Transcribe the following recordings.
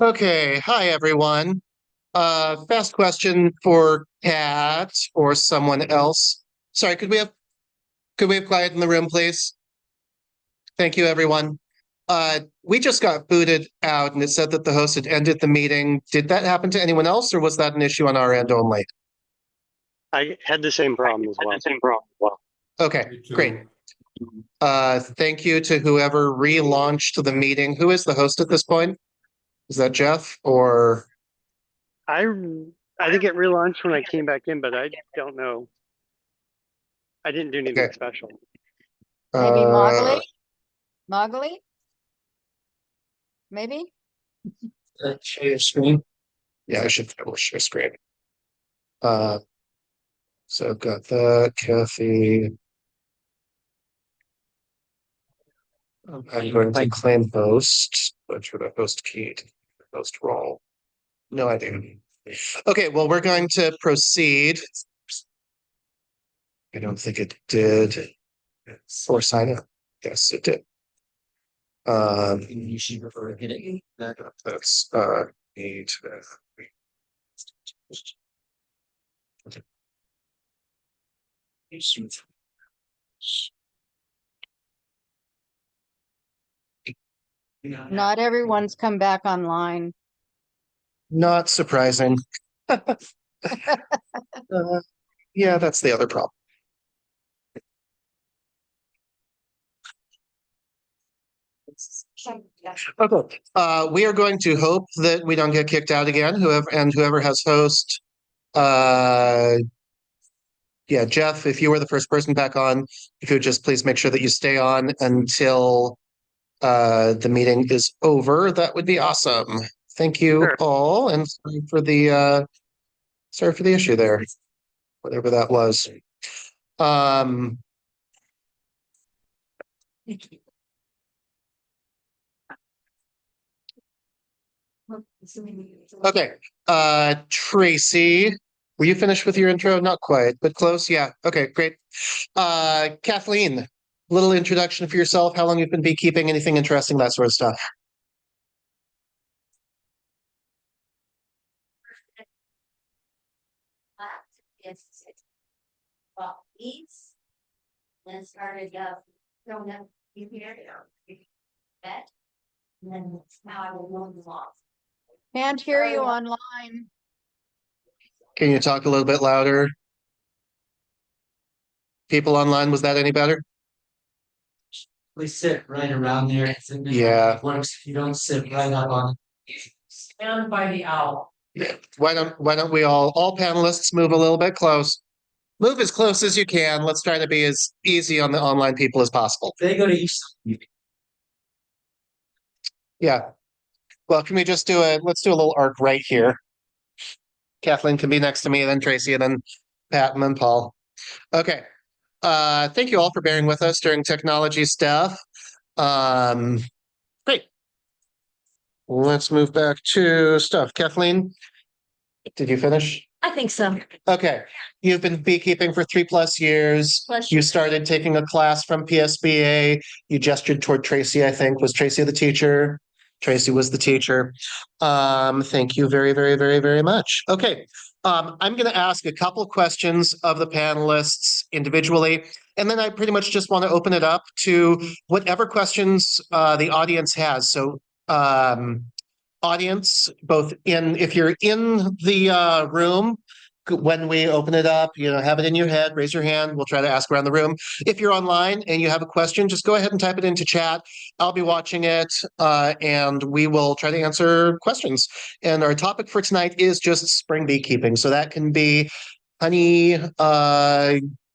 Okay, hi everyone. Fast question for Kat or someone else. Sorry, could we have quiet in the room, please? Thank you, everyone. We just got booted out and it said that the host had ended the meeting. Did that happen to anyone else or was that an issue on our end only? I had the same problem as well. Okay, great. Thank you to whoever relaunched the meeting. Who is the host at this point? Is that Jeff or? I think it relaunched when I came back in, but I don't know. I didn't do anything Okay. special. Maybe Uh, Mogley? Maybe? Share your screen. Yeah, I should probably share screen. So I've got that, Kathy. I'm going to claim host, but for the host key to host role. No idea. Okay, well, we're going to proceed. I don't think it did. Or sign up. Yes, it did. You should refer to it. That's need. Not everyone's come back online. Not surprising. Yeah, that's the other problem. Okay. We are going to hope that we don't get kicked out again. Whoever has host. Yeah, Jeff, if you were the first person back on, if you would just please make sure that you stay on until the meeting is over, that would be awesome. Thank you Sure. all, and sorry for the issue there, whatever that was. Okay, Tracy, were you finished with your intro? Not quite, but close. Yeah. Okay, great. Kathleen, little introduction for yourself. How long you've been beekeeping? Anything interesting? That sort of stuff. Well, eats, then started throwing up here, bed, and then now I will move them off. Can't hear you online. Can you talk a little bit louder? People online, was that any better? We sit right around there. Yeah. Works if you don't sit right up on it. Stand by the owl. Yeah. Why don't we all panelists move a little bit close? Move as close as you can. Let's try to be as easy on the online people as possible. They go to each. Yeah. Well, can we just let's do a little arc right here. Kathleen can be next to me, then Tracy, and then Pat, and then Paul. Okay. Thank you all for bearing with us during technology stuff. Great. Let's move back to stuff. Kathleen, did you finish? I think so. Okay. You've been beekeeping for 3+ years. You started taking a class from PSBA. You gestured toward Tracy, I think. Was Tracy the teacher? Tracy was the teacher. Thank you very, very, very, very much. Okay. I'm going to ask a couple questions of the panelists individually, and then I pretty much just want to open it up to whatever questions the audience has. So, audience, if you're in the room, when we open it up, have it in your head, raise your hand. We'll try to ask around the room. If you're online and you have a question, just go ahead and type it into chat. I'll be watching it, and we will try to answer questions. And our topic for tonight is just spring beekeeping. So that can be honey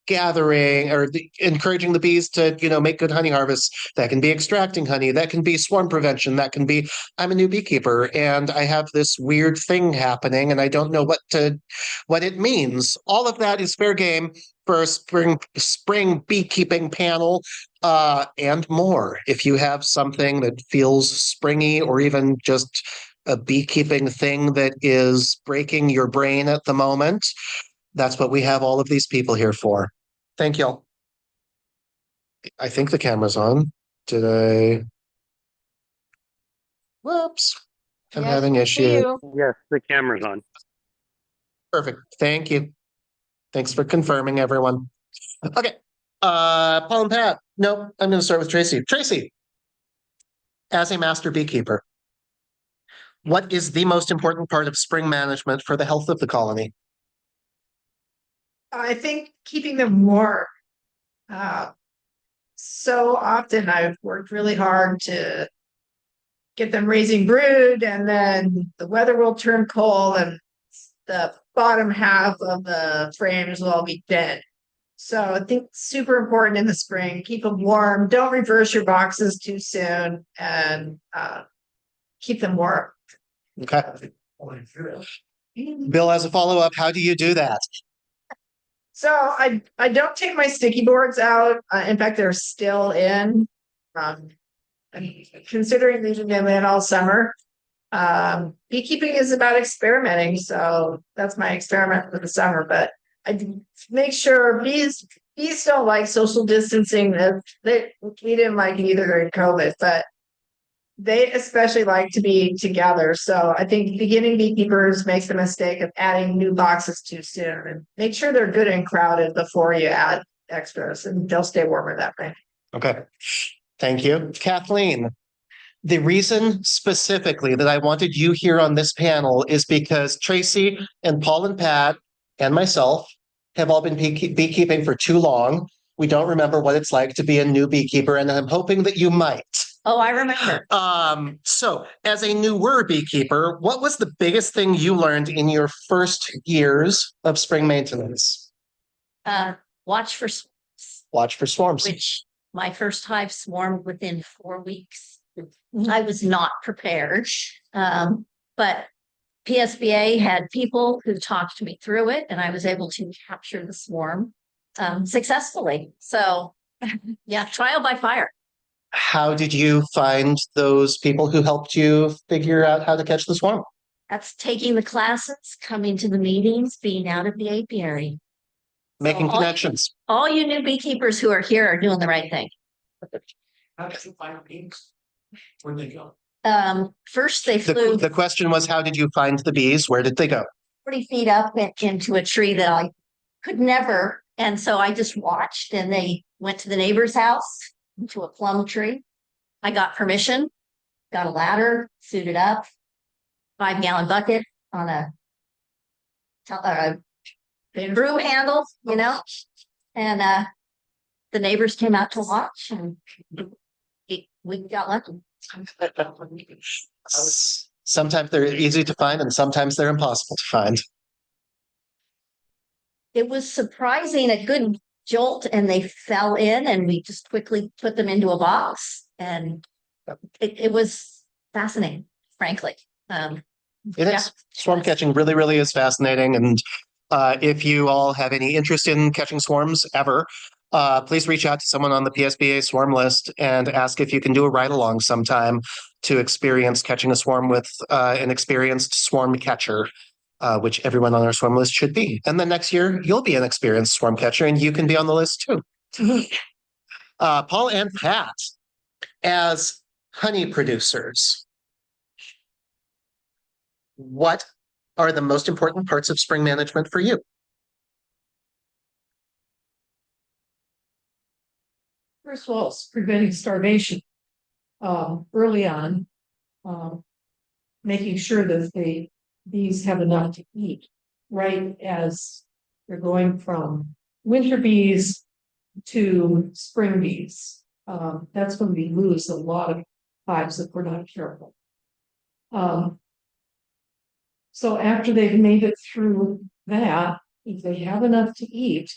gathering or encouraging the bees to make good honey harvests. That can be extracting honey, that can be swarm prevention, that can be I'm a new beekeeper and I have this weird thing happening and I don't know what it means. All of that is fair game for a spring beekeeping panel, and more. If you have something that feels springy or even just a beekeeping thing that is breaking your brain at the moment, that's what we have all of these people here for. Thank y'all. I think the camera's on. Did I? Whoops. I'm Yes, having we see issues. you. Yes, the camera's on. Perfect. Thank you. Thanks for confirming, everyone. Okay. Paul and Pat. No, I'm going to start with Tracy. Tracy, as a master beekeeper, what is the most important part of spring management for the health of the colony? I think keeping them warm. So often I've worked really hard to get them raising brood, and then the weather will turn cold and the bottom half of the frames will all be dead. So I think it's super important in the spring. Keep them warm. Don't reverse your boxes too soon, and keep them warm. Okay. Bill, as a follow-up, how do you do that? So I don't take my sticky boards out. In fact, they're still in. I'm considering leaving them in all summer. Beekeeping is about experimenting, so that's my experiment for the summer. But I make sure bees don't like social distancing. We didn't like it either during COVID, but they especially like to be together. So I think beginning beekeepers makes the mistake of adding new boxes too soon, and make sure they're good and crowded before you add extras, and they'll stay warmer that way. Okay. Thank you. Kathleen, the reason specifically that I wanted you here on this panel is because Tracy and Paul and Pat and myself have all been beekeeping for too long. We don't remember what it's like to be a new beekeeper, and I'm hoping that you might. Oh, I remember. So as a newer beekeeper, what was the biggest thing you learned in your first years of spring maintenance? Watch for Watch for swarms. which my first hive swarmed within 4 weeks. I was not prepared. But PSBA had people who talked me through it, and I was able to capture the swarm successfully. So, yeah, trial by fire. How did you find those people who helped you figure out how to catch the swarm? That's taking the classes, coming to the meetings, being out at the apiary. Making all- connections. All you new beekeepers who are here are doing the right thing. How did you find bees? Where'd they go? First, they flew The question was, how did you find the bees? Where did they go? 40 feet up into a tree that I could never. And so I just watched, and they went to the neighbor's house, into a plum tree. I got permission, got a ladder, suited up, 5-gallon bucket on a broom handle, and the neighbors came out to watch, and we got lucky. Sometimes they're easy to find and sometimes they're impossible to find. It was surprising, a good jolt, and they fell in, and we just quickly put them into a box, and it was fascinating, frankly. It Yeah. is. Swarm catching really, really is fascinating. And if you all have any interest in catching swarms ever, please reach out to someone on the PSBA swarm list and ask if you can do a ride along sometime to experience catching a swarm with an experienced swarm catcher, which everyone on our swarm list should be. And then next year, you'll be an experienced swarm catcher and you can be on the list too. Paul and Pat, as honey producers, what are the most important parts of spring management for you? First of all, it's preventing starvation early on, making sure that the bees have enough to eat, right as they're going from winter bees to spring bees. That's when we lose a lot of hives if we're not careful. So after they've made it through that, if they have enough to eat,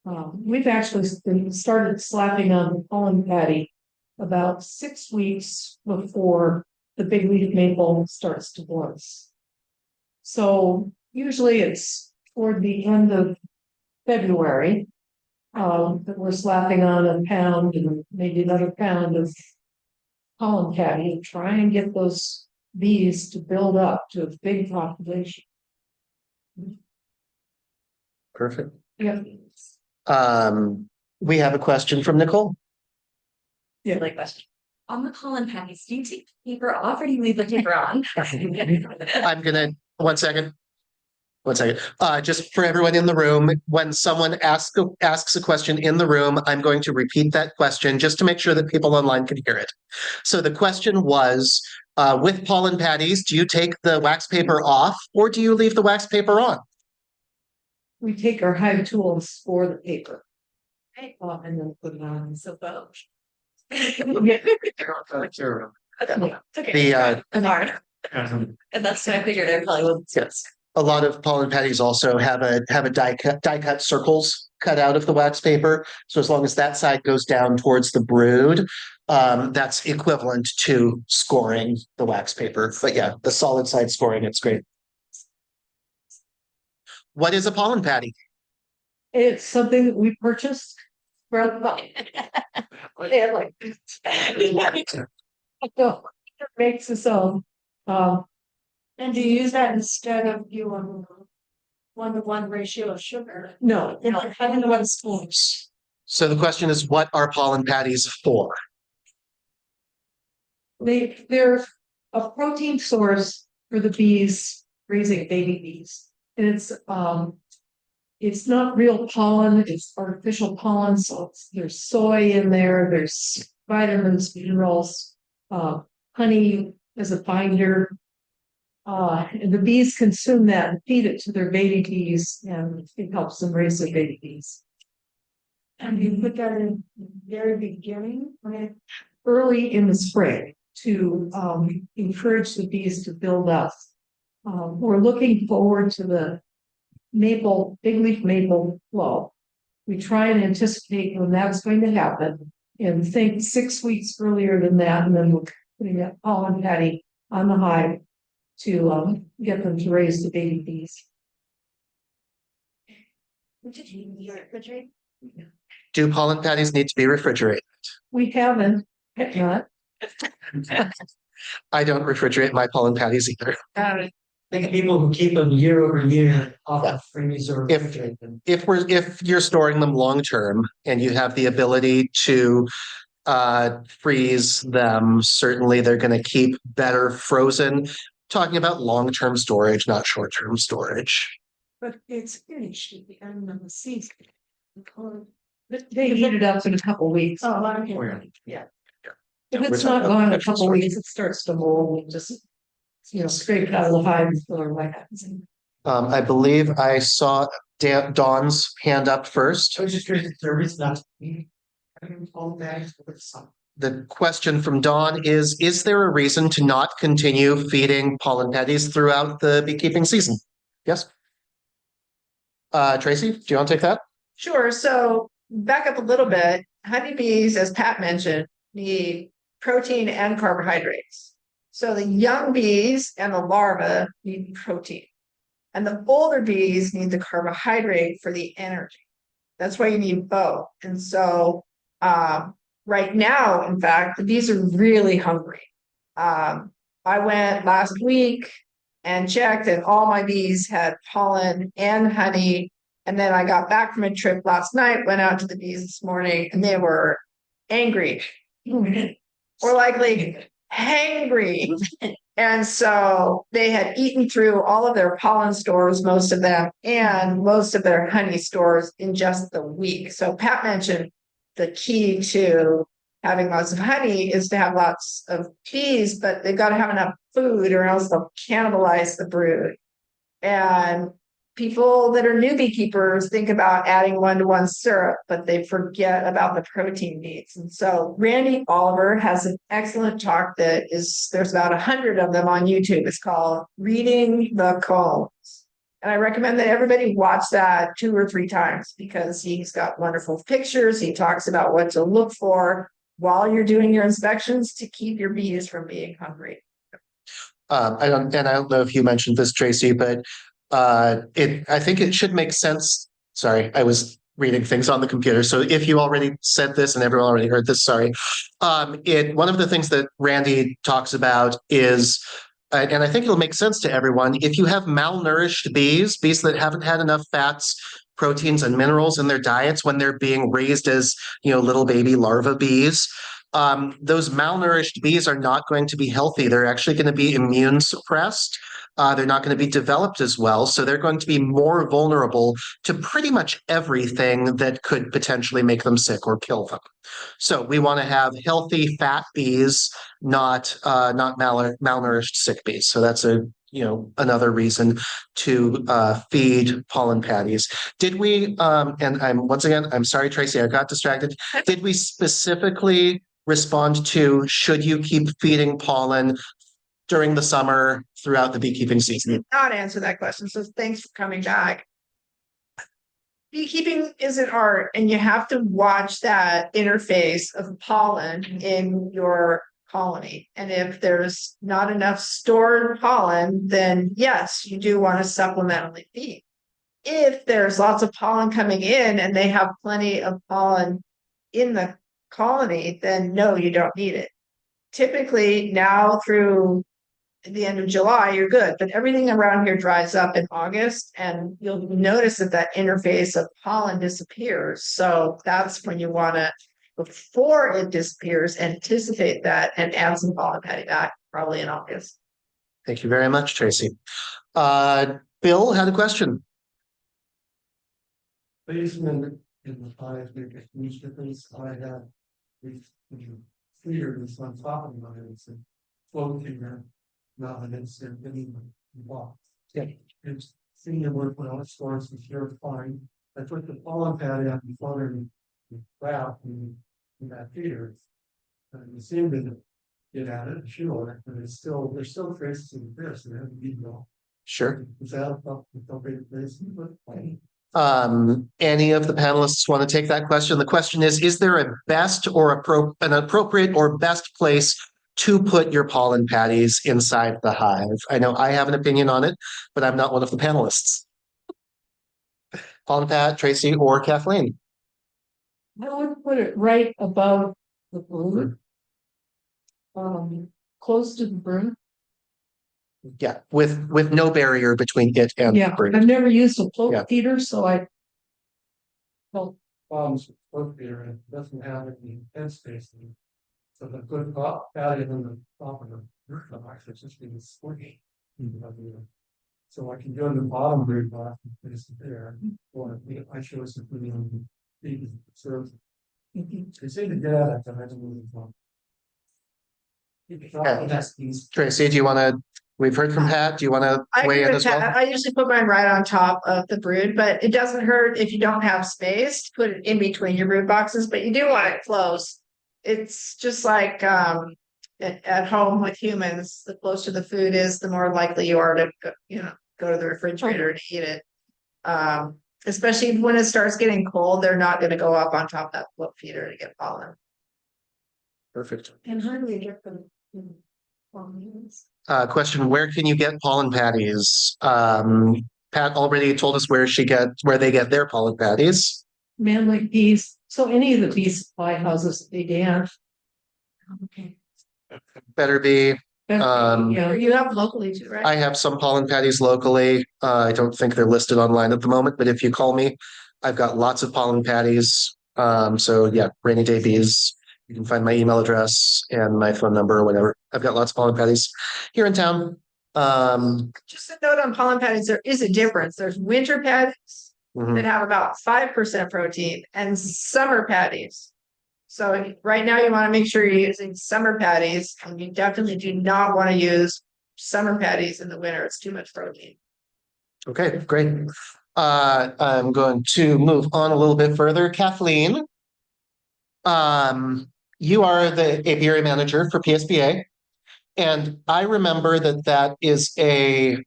we've actually started slapping on the pollen patty about 6 weeks before the big leaf maple starts to bloom. So usually it's toward the end of February that we're slapping on a pound and maybe another pound of pollen patty and try and get those bees to build up to a big population. Perfect. Yeah. We have a question from Nicole. Yeah. Really question. On the pollen patties, do you take the paper off or do you leave the paper on? I'm gonna, one second. One second. Just for everyone in the room, when someone asks a question in the room, I'm going to repeat that question just to make sure that people online can hear it. So the question was, with pollen patties, do you take the wax paper off or do you leave the wax paper on? We take our hive tools for the paper. And then put it on. So both. The Hard. And that's what I figured I probably wouldn't. yes, a lot of pollen patties also have a die cut circles cut out of the wax paper. So as long as that side goes down towards the brood, that's equivalent to scoring the wax paper. But yeah, the solid side scoring, it's great. What is a pollen patty? It's something that we purchased from they have like so it makes its own. And do you use that instead of you on 1-to-1 ratio of sugar? No, You know, having the 1 spoons. So the question is, what are pollen patties for? they're a protein source for the bees raising baby bees. And it's not real pollen, it's artificial pollen. So there's soy in there, there's vitamins, minerals, honey as a binder. And the bees consume that and feed it to their baby bees, and it helps them raise their baby bees. And you put that in the very beginning, right? Early in the spring to encourage the bees to build up. We're looking forward to the big leaf maple flow. We try and anticipate when that's going to happen and think 6 weeks earlier than that, and then we're putting that pollen patty on the hive to get them to raise the baby bees. Do pollen patties need to be refrigerated? We haven't, not. I don't refrigerate my pollen patties either. Think people who keep them year over year off the freeze or If- refrigerate them. If you're storing them long term and you have the ability to freeze them, certainly they're going to keep better frozen. Talking about long-term storage, not short-term storage. But it's finished at the end of the season. But they heat it up in a couple weeks. Oh, okay. Yeah. If it's not gone in a couple weeks, it starts to mold and just, scrape it out of the hive and throw it away. I believe I saw Dawn's hand up first. So just curious, there is not. All bags with some. The question from Dawn is there a reason to not continue feeding pollen patties throughout the beekeeping season? Yes? Tracy, do you want to take that? Sure. So back up a little bit. Honeybees, as Pat mentioned, need protein and carbohydrates. So the young bees and the larvae need protein. And the older bees need the carbohydrate for the energy. That's why you need both. And so right now, in fact, the bees are really hungry. I went last week and checked, and all my bees had pollen and honey. And then I got back from a trip last night, went out to the bees this morning, and they were angry, or likely hangry. And so they had eaten through all of their pollen stores, most of them, and most of their honey stores in just the week. So Pat mentioned the key to having lots of honey is to have lots of bees, but they've got to have enough food or else they'll cannibalize the brood. And people that are new beekeepers think about adding 1-to-1 syrup, but they forget about the protein needs. And so Randy Oliver has an excellent talk there's about 100 of them on YouTube. It's called Reading the Combs. And I recommend that everybody watch that 2 or 3 times because he's got wonderful pictures. He talks about what to look for while you're doing your inspections to keep your bees from being hungry. I don't know if you mentioned this, Tracy, but I think it should make sense. Sorry, I was reading things on the computer. So if you already said this and everyone already heard this, sorry. One of the things that Randy talks about is, and I think it'll make sense to everyone, if you have malnourished bees that haven't had enough fats, proteins, and minerals in their diets when they're being raised as, little baby larva bees, those malnourished bees are not going to be healthy. They're actually going to be immune suppressed. They're not going to be developed as well. So they're going to be more vulnerable to pretty much everything that could potentially make them sick or kill them. So we want to have healthy fat bees, not malnourished sick bees. So that's another reason to feed pollen patties. Did we, and I'm sorry, Tracy, I got distracted. Did we specifically respond to should you keep feeding pollen during the summer throughout the beekeeping season? Did not answer that question, so thanks for coming back. Beekeeping is an art, and you have to watch that interface of pollen in your colony. And if there's not enough stored pollen, then yes, you do want to supplementally feed. If there's lots of pollen coming in and they have plenty of pollen in the colony, then no, you don't need it. Typically, now through the end of July, you're good, but everything around here dries up in August, and you'll notice that interface of pollen disappears. So that's when you want to, before it disappears, anticipate that and add some pollen patty back, probably in August. Thank you very much, Tracy. Bill had a question. Basement in the hive make a huge difference. I have these feeders on top of mine. It's a floating there. Not an instant any box. Yeah. It's seeing them work when I was stores was here fine. I put the pollen patty on the floater and wrap in that feeder. And you seem to get at it, sure, but there's still traces of this and then you know. Sure. Is that a big place? Any of the panelists want to take that question? The question is there a best or an appropriate or best place to put your pollen patties inside the hive? I know I have an opinion on it, but I'm not one of the panelists. Pollen Pat, Tracy, or Kathleen? I would put it right above the brood. Close to the brood. Yeah, with no barrier between it and Yeah, the brood. I've never used a float Yeah. feeder, so well, Problems with float feeder, and it doesn't have any head space. So the good patty on the top of the roof actually just being squishy. So I can go to the bottom brood box and place it there, or I chose to put it on the so they seem to get at it, but I don't really know. Tracy, do you want to? We've heard from Pat. Do you want to I weigh agree in with as well? Pat. I usually put mine right on top of the brood, but it doesn't hurt if you don't have space to put it in between your brood boxes, but you do want it close. It's just like at home with humans, the closer the food is, the more likely you are to go to the refrigerator and eat it. Especially when it starts getting cold, they're not going to go up on top of that float feeder to get pollen. Perfect. And how do we get them? Question: where can you get pollen patties? Pat already told us where they get their pollen patties. Manly bees. So any of the bee supply houses, they dance. Okay. Better be. Yeah, You have locally too, right? I have some pollen patties locally. I don't think they're listed online at the moment, but if you call me, I've got lots of pollen patties. So yeah, Rainy Day Bees. You can find my email address and my phone number or whatever. I've got lots of pollen patties here in town. Just a note on pollen patties, there is a difference. There's winter patties Mhm. that have about 5% protein and summer patties. So right now you want to make sure you're using summer patties, and you definitely do not want to use summer patties in the winter. It's too much protein. Okay, great. I'm going to move on a little bit further. Kathleen, you are the apiary manager for PSBA. And I remember that is a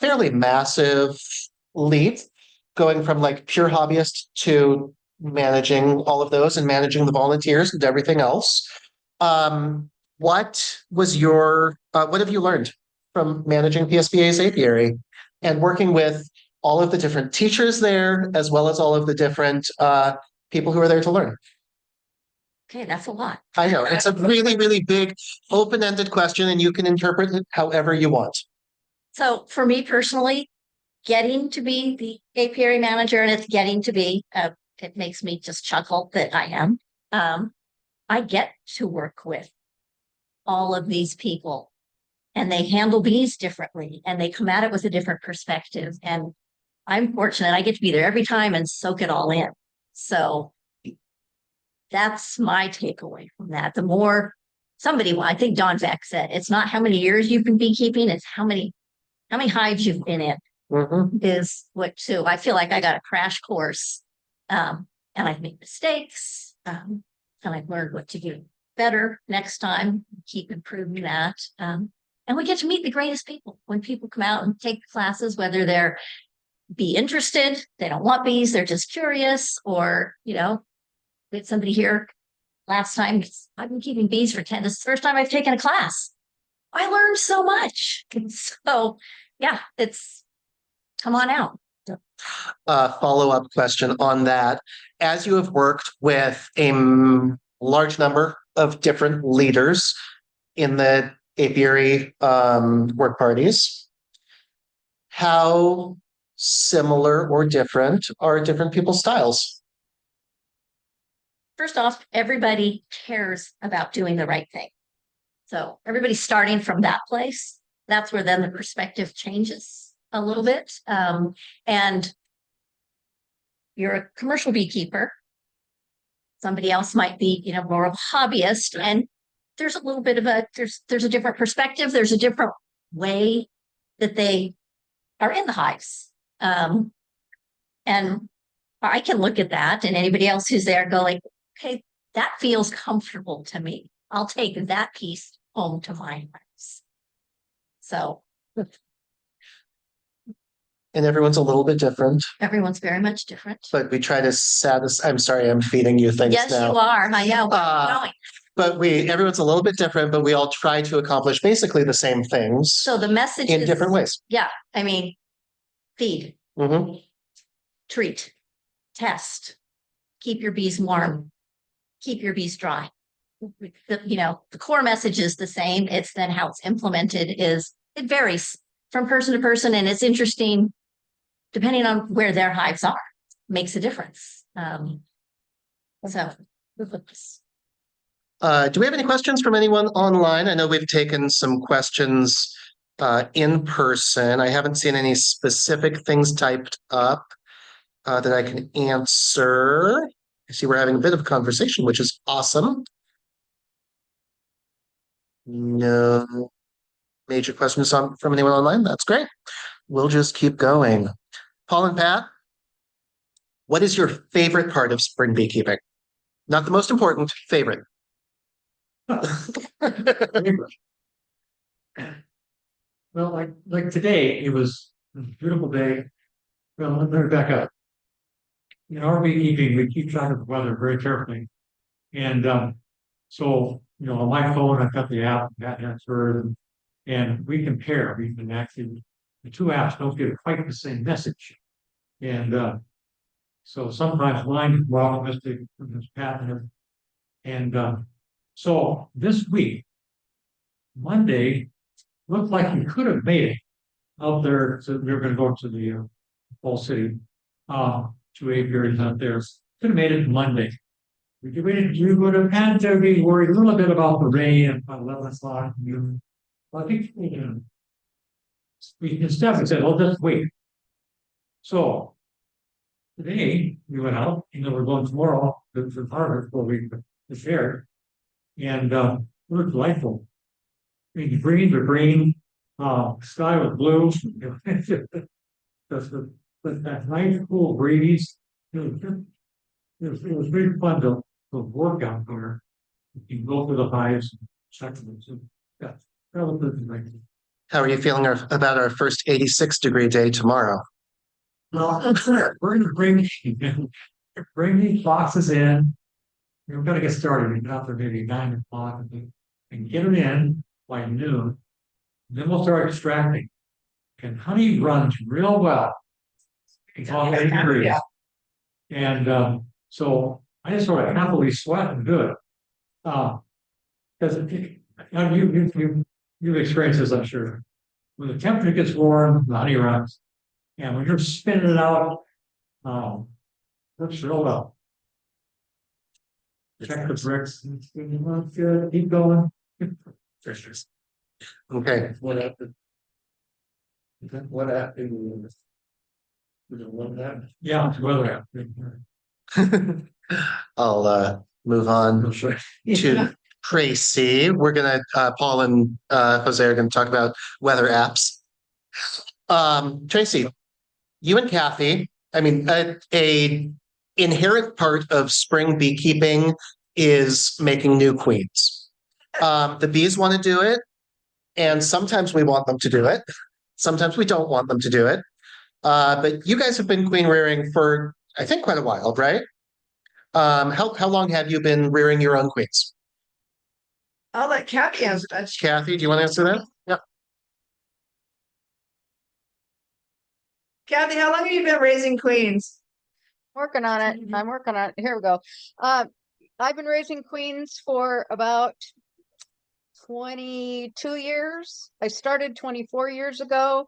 fairly massive leap going from like pure hobbyist to managing all of those and managing the volunteers and everything else. What have you learned from managing PSBA's apiary and working with all of the different teachers there, as well as all of the different people who are there to learn? Okay, that's a lot. I know it's a really, really big open-ended question, and you can interpret it however you want. So for me personally, getting to be the apiary manager, and it's getting to be, it makes me just chuckle that I am. I get to work with all of these people, and they handle bees differently, and they come at it with a different perspective. And I'm fortunate I get to be there every time and soak it all in. So that's my takeaway from that. The more somebody, well, I think Don Beck said, it's not how many years you've been beekeeping, it's how many hives you've been in. Is what too. I feel like I got a crash course, and I've made mistakes, and I've learned what to do better next time. Keep improving that, and we get to meet the greatest people when people come out and take classes, whether they're be interested, they don't want bees, they're just curious, or we had somebody here last time. I've been keeping bees for 10. This is the first time I've taken a class. I learned so much. So yeah, it's come on out. Follow-up question on that. As you have worked with a large number of different leaders in the apiary work parties, how similar or different are different people's styles? First off, everybody cares about doing the right thing. So everybody's starting from that place. That's where then the perspective changes a little bit. And you're a commercial beekeeper. Somebody else might be, more of a hobbyist. And there's a little bit of there's a different perspective. There's a different way that they are in the hives. And I can look at that, and anybody else who's there go like, okay, that feels comfortable to me. I'll take that piece home to my house. So. And everyone's a little bit different. Everyone's very much different. But we try to satisfy. I'm sorry, I'm feeding you things yes, now. Yes, you are. I know. But everyone's a little bit different, but we all try to accomplish basically the same things. So the message in different ways. Yeah. I mean, feed, treat, test, keep your bees warm, keep your bees dry. The core message is the same. It's then how it's implemented it varies from person to person, and it's interesting depending on where their hives are, makes a difference. Do we have any questions from anyone online? I know we've taken some questions in person. I haven't seen any specific things typed up that I can answer. I see we're having a bit of a conversation, which is awesome. No major questions from anyone online. That's great. We'll just keep going. Paul and Pat, what is your favorite part of spring beekeeping? Not the most important, favorite. Well, like today, it was a beautiful day. Well, let me back up. In our beekeeping, we keep track of the weather very carefully. And so, on my phone, I've got the app, that answer, and we compare. We can actually, the two apps don't give quite the same message. And so sometimes mine is more optimistic than this pattern. And so this week, Monday, looked like we could have made it out there. So we were going to go to the Fall City, to apiaries out there. Could have made it Monday. We would have had to be worried a little bit about the rain at 11 o'clock. I think we instead said, "Well, just wait." So today we went out, we're going tomorrow to harvest where we prepared, and it was delightful. I mean, the green, sky was blue. That nice cool breeze. It was really fun to work out there. You can go through the hives and check them. So, yeah, that was good. How are you feeling about our first 86-degree day tomorrow? Well, we're going to bring these boxes in. We're going to get started. We get out there maybe 9 o'clock and get them in by noon. Then we'll start extracting. And honey runs real well. It's all 8 degrees. And so I just sort of happily sweat and do it. Because you've experienced this, I'm sure. When the temperature gets warm, the honey runs. And when you're spinning it out, works real well. check the bricks. Good, keep going. Okay. What happened? What happened? What happened? Yeah, weather happened. I'll move on to Tracy. We're gonna Paul and Jose are gonna talk about weather apps. Tracy, you and Kathy, I mean, a inherent part of spring beekeeping is making new queens. The bees want to do it, and sometimes we want them to do it. Sometimes we don't want them to do it. But you guys have been queen rearing for, I think, quite a while, right? How long have you been rearing your own queens? I'll let Kathy answer that. Kathy, do you want to answer that? Yeah. Kathy, how long have you been raising queens? Working on it. I'm working on it. Here we go. I've been raising queens for about 22 years. I started 24 years ago.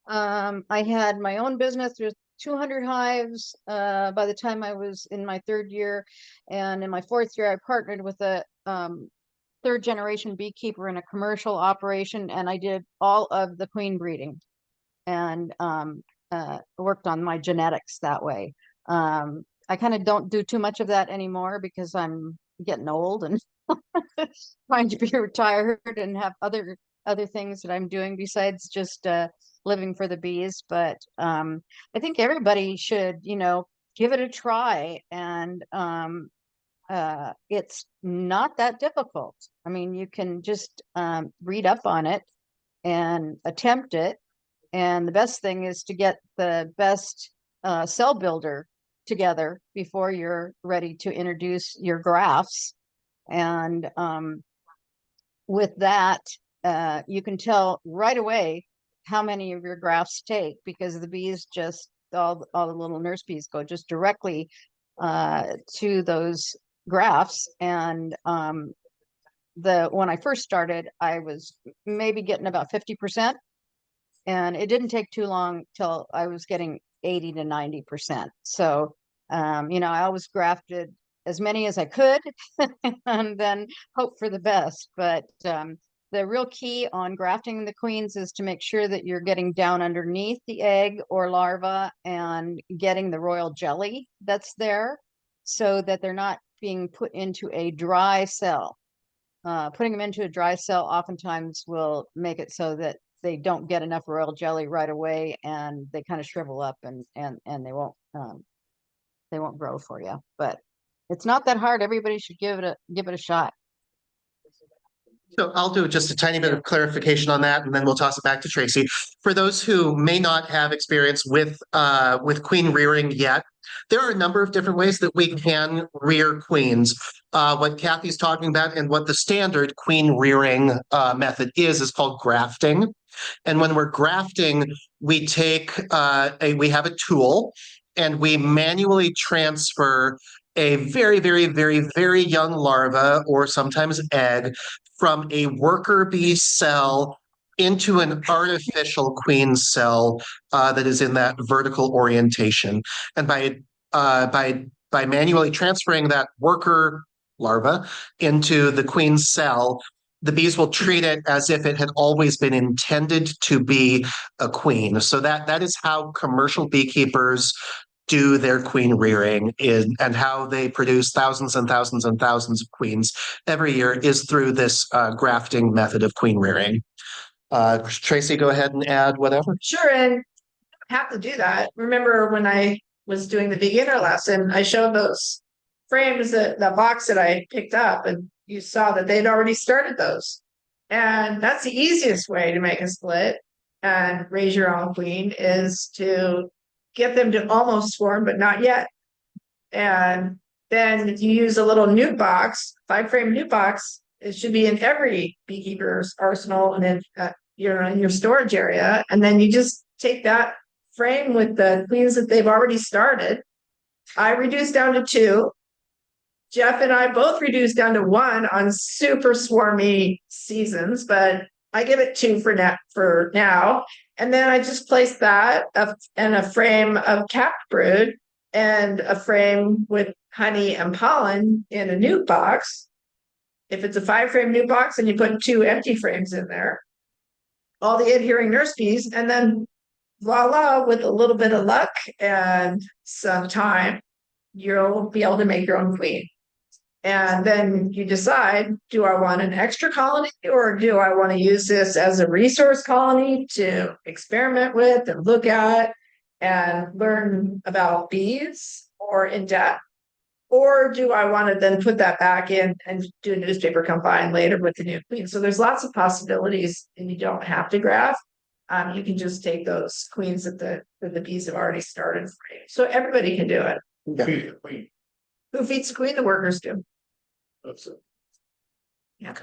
I had my own business with 200 hives by the time I was in my third year. And in my fourth year, I partnered with a third generation beekeeper in a commercial operation, and I did all of the queen breeding and worked on my genetics that way. I kind of don't do too much of that anymore because I'm getting old and trying to be retired and have other things that I'm doing besides just living for the bees. But I think everybody should, give it a try. And it's not that difficult. I mean, you can just read up on it and attempt it. And the best thing is to get the best cell builder together before you're ready to introduce your grafts. And with that, you can tell right away how many of your grafts take, because the bees just, all the little nurse bees go just directly to those grafts. And when I first started, I was maybe getting about 50%. And it didn't take too long till I was getting 80 to 90%. So, I always grafted as many as I could and then hope for the best. But the real key on grafting the queens is to make sure that you're getting down underneath the egg or larva and getting the royal jelly that's there so that they're not being put into a dry cell. Putting them into a dry cell oftentimes will make it so that they don't get enough royal jelly right away, and they kind of shrivel up and they won't grow for you. But it's not that hard. Everybody should give it a shot. So I'll do just a tiny bit of clarification on that, and then we'll toss it back to Tracy. For those who may not have experience with queen rearing yet, there are a number of different ways that we can rear queens. What Kathy's talking about and what the standard queen rearing method is called grafting. And when we're grafting, we take we have a tool and we manually transfer a very, very, very, very young larva or sometimes egg from a worker bee cell into an artificial queen cell that is in that vertical orientation. And by manually transferring that worker larva into the queen cell, the bees will treat it as if it had always been intended to be a queen. So that is how commercial beekeepers do their queen rearing and how they produce thousands and thousands and thousands of queens every year is through this grafting method of queen rearing. Tracy, go ahead and add whatever. Sure, and have to do that. Remember when I was doing the beginner lesson, I showed those frames, the box that I picked up, and you saw that they'd already started those. And that's the easiest way to make a split and raise your own queen, is to get them to almost swarm, but not yet. And then if you use a little nuke box, 5-frame nuke box, it should be in every beekeeper's arsenal and in your storage area. And then you just take that frame with the queens that they've already started. I reduced down to 2. Jeff and I both reduced down to 1 on super swarmy seasons, but I give it 2 for now. And then I just placed that and a frame of capped brood and a frame with honey and pollen in a nuke box. If it's a 5-frame nuke box and you put 2 empty frames in there, all the adhering nurse bees, and then voila, with a little bit of luck and some time, you'll be able to make your own queen. And then you decide, do I want an extra colony or do I want to use this as a resource colony to experiment with and look at and learn about bees or in depth? Or do I want to then put that back in and do a newspaper combine later with the new queen? So there's lots of possibilities and you don't have to graft. You can just take those queens that the bees have already started. So everybody can do it. Yeah. Who feeds the queen? The workers do. Yeah.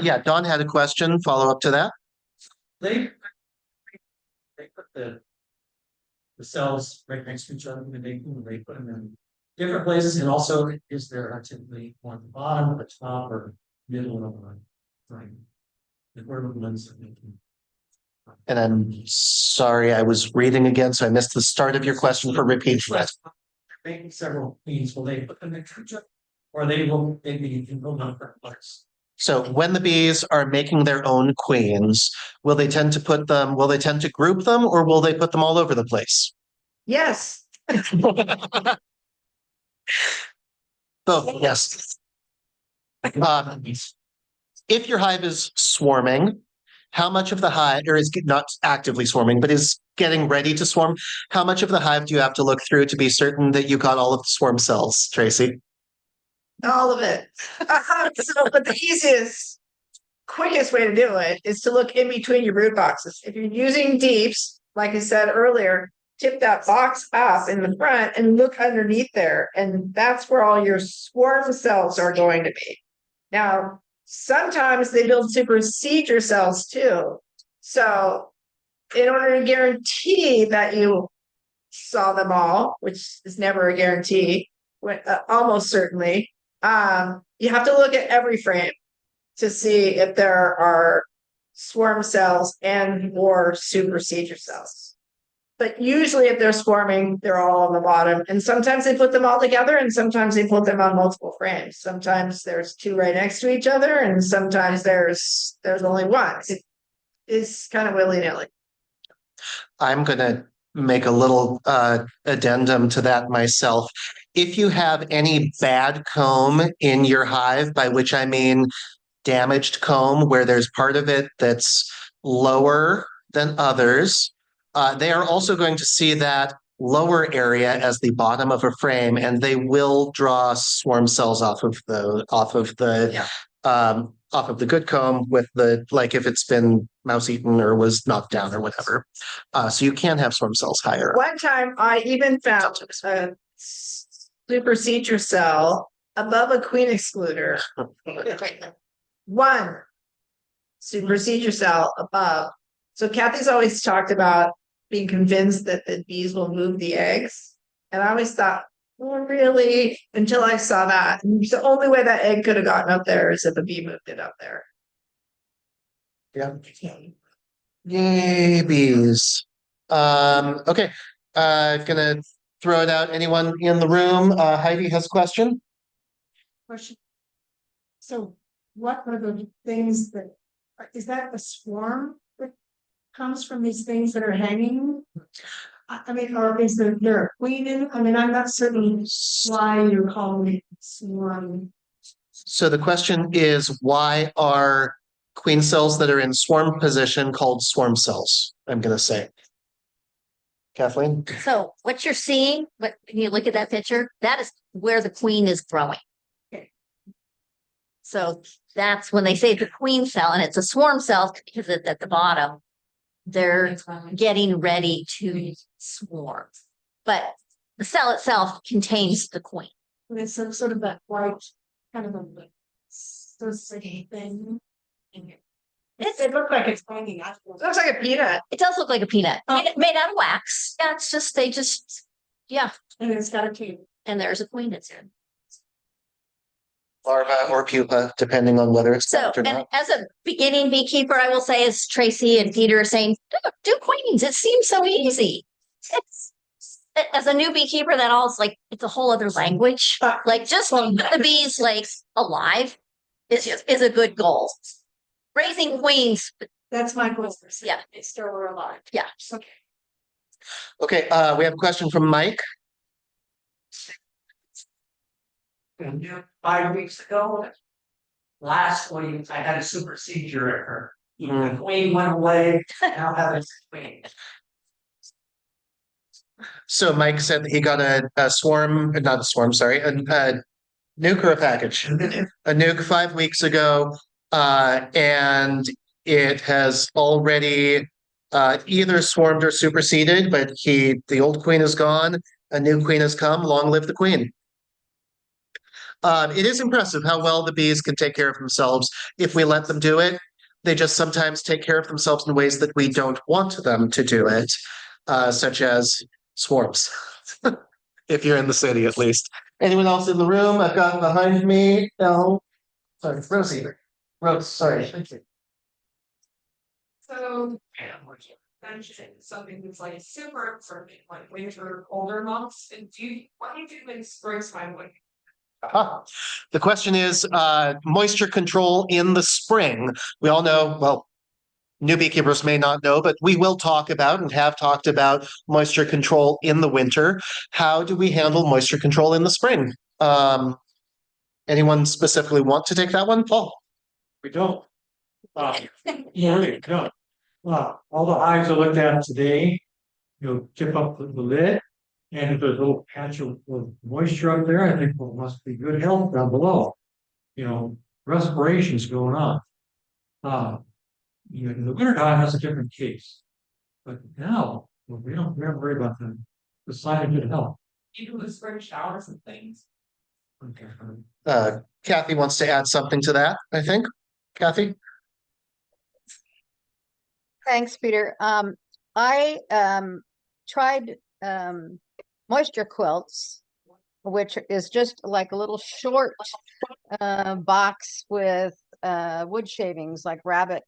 Yeah, Dawn had a question, follow up to that. They put the cells right next to each other and they put them in different places, and also is there typically one at the bottom, the top, or middle of the frame? Where the ones are making. And I'm sorry, I was reading again, so I missed the start of your question for repeat. Making several queens, will they put them next to each other? Or they will maybe in different places? So when the bees are making their own queens, will they tend to group them, or will they put them all over the place? Yes. Both, yes. If your hive is swarming, how much of the hive, or is not actively swarming, but is getting ready to swarm, how much of the hive do you have to look through to be certain that you got all of the swarm cells, Tracy? All of it. But the easiest, quickest way to do it is to look in between your brood boxes. If you're using deeps, like I said earlier, tip that box up in the front and look underneath there. And that's where all your swarm cells are going to be. Now, sometimes they build supersedure cells too. So in order to guarantee that you saw them all, which is never a guarantee, almost certainly, you have to look at every frame to see if there are swarm cells and or supersedure cells. But usually if they're swarming, they're all on the bottom. And sometimes they put them all together and sometimes they put them on multiple frames. Sometimes there's 2 right next to each other and sometimes there's only one. It is kind of willy-nilly. I'm going to make a little addendum to that myself. If you have any bad comb in your hive, by which I mean damaged comb, where there's part of it that's lower than others, they are also going to see that lower area as the bottom of a frame, and they will draw swarm cells off of the good comb with the, like if it's been mouse eaten or was knocked down or whatever. So you can have swarm cells higher. One time I even found a supersedure cell above a queen excluder. One supersedure cell above. So Kathy's always talked about being convinced that the bees will move the eggs. And I always thought, well, really? Until I saw that. And the only way that egg could have gotten up there is if a bee moved it up there. Yeah. Yay, bees. Okay. Gonna throw it out. Anyone in the room? Heidi has a question. Question. So what are the things that, is that a swarm that comes from these things that are hanging? I mean, or is there a queen in? I mean, I'm not certain why you're calling it swarm. So the question is, why are queen cells that are in swarm position called swarm cells? I'm going to say. Kathleen? So what you're seeing, when you look at that picture, that is where the queen is growing. Okay. So that's when they say the queen cell, and it's a swarm cell because it's at the bottom. They're getting ready to swarm. But the cell itself contains the queen. And it's some sort of that white kind of a sausage thing. It looks like it's hanging out. It looks like a peanut. It does look like a peanut. Oh. Made out of wax. Yeah, it's just, yeah. And it's got a queen. And there's a queen that's in. Larva or pupa, depending on whether it's So, or and not. as a beginning beekeeper, I will say, as Tracy and Peter are saying, do queens. It seems so easy. as a new beekeeper, that all is like, it's a whole other language. Like just the bees like alive is a good goal. Raising queens, That's my goal. Yeah. They still were alive. Yeah. Okay. Okay, we have a question from Mike. And 5 weeks ago, last week, I had a super seizure at her. The queen went away, now have a queen. So Mike said that he got a swarm, not a swarm, sorry, a nuke or a package, a nuke 5 weeks ago, and it has already either swarmed or superseded. But the old queen is gone, a new queen has come. Long live the queen! It is impressive how well the bees can take care of themselves if we let them do it. They just sometimes take care of themselves in ways that we don't want them to do it, such as swarms. If you're in the city, at least. Anyone else in the room? I've got behind me. No, sorry, Rosie. Rose, sorry. Thank you. So, mentioning something that's like super absorbing, like winter, older months, and what do you do in springtime when? The question is moisture control in the spring. We all know, well, new beekeepers may not know, but we will talk about and have talked about moisture control in the winter. How do we handle moisture control in the spring? Anyone specifically want to take that one? Paul? We don't. Really don't. All the hives I looked at today, tip up the lid. And if there's a little patch of moisture up there, I think, well, it must be good health down below. Respiration's going on. In the wintertime, that's a different case. But now, well, we don't worry about the sign of good health. You do the spring showers and things. Okay. Kathy wants to add something to that, I think. Kathy? Thanks, Peter. I tried moisture quilts, which is just like a little short box with wood shavings, like rabbit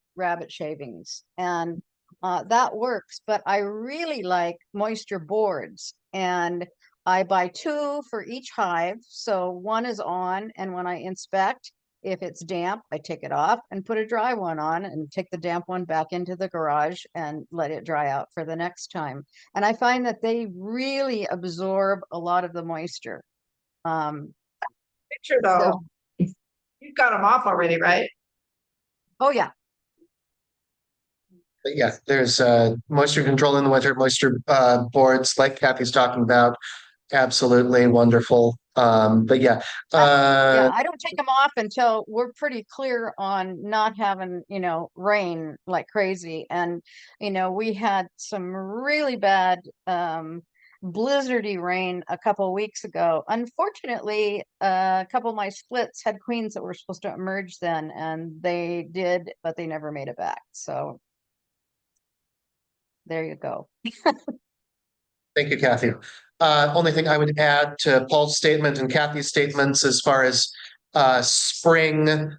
shavings, and that works. But I really like moisture boards, and I buy 2 for each hive. So one is on, and when I inspect, if it's damp, I take it off and put a dry one on and take the damp one back into the garage and let it dry out for the next time. And I find that they really absorb a lot of the moisture. Picture though, you've got them off already, right? Oh yeah. But yeah, there's moisture control in the winter, moisture boards like Kathy's talking about. Absolutely wonderful. But yeah. Yeah, I don't take them off until we're pretty clear on not having, rain like crazy. And, we had some really bad blizzardy rain a couple of weeks ago. Unfortunately, a couple of my splits had queens that were supposed to emerge then, and they did, but they never made it back. So there you go. Thank you, Kathy. Only thing I would add to Paul's statement and Kathy's statements as far as spring